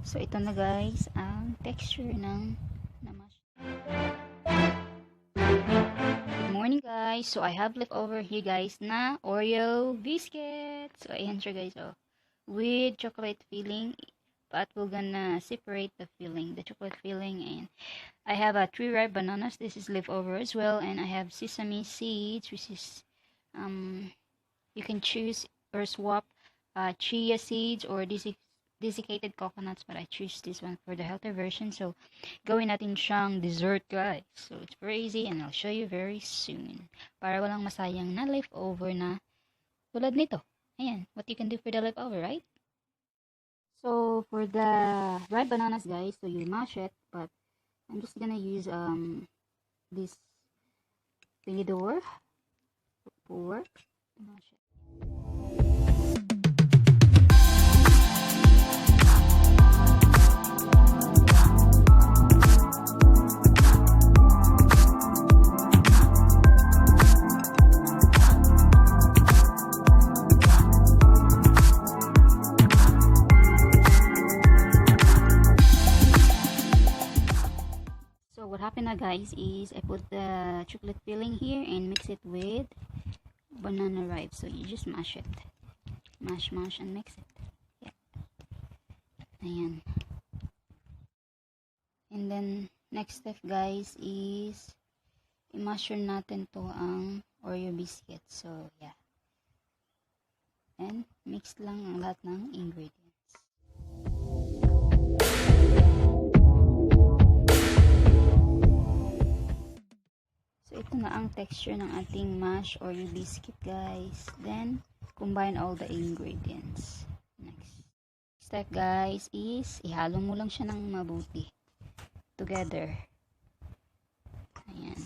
So, ito na guys, ang texture ng mash. Good morning guys. So, I have leftover here guys na Oreo biscuits. So, ayan siya guys, oh. With chocolate filling. But we're gonna separate the filling, the chocolate filling, and I have 3 ripe bananas. This is leftover as well, and I have sesame seeds, which is you can choose or swap chia seeds or desiccated coconuts, but I choose this one for the healthier version. So gawin natin siyang dessert guys. So it's very easy, and I'll show you very soon para walang masayang na leftover na tulad nito. Ayan, what you can do for the leftover, right? So for the ripe bananas guys, so you mash it, but I'm just gonna use this tinidor for mash it. What happened na guys is I put the chocolate filling here and mix it with banana ripe. So you just mash it. Mash and mix it. Yeah. Ayan. And then next step guys is i-masher natin to ang Oreo biscuit. So yeah. And mix lang ang lahat ng ingredients. Ito na ang texture ng ating mash Oreo biscuit guys. Then combine all the ingredients. Next step guys is ihalo mo lang siya ng mabuti together. Ayan.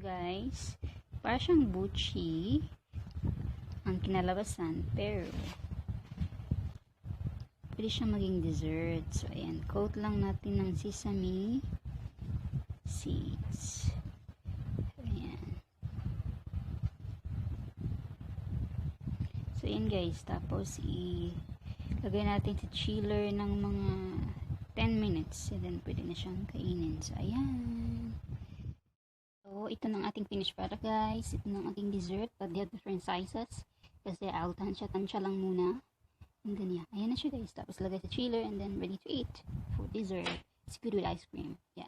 Guys, para siyang buchi ang kinalabasan, pero pwede siyang maging dessert. So ayan, coat lang natin ng sesame seeds. Ayan. So ayan guys, tapos ilagay natin sa chiller ng mga 10 minutes and then pwede na siyang kainin. So ayan. So, ito ng ating finished product guys. Ito ng ating dessert. But they have different sizes. Kasi I'll tansya lang muna. And then yeah, ayan na siya guys. Tapos lagay sa chiller and then ready to eat for dessert. It's good with ice cream. Yeah.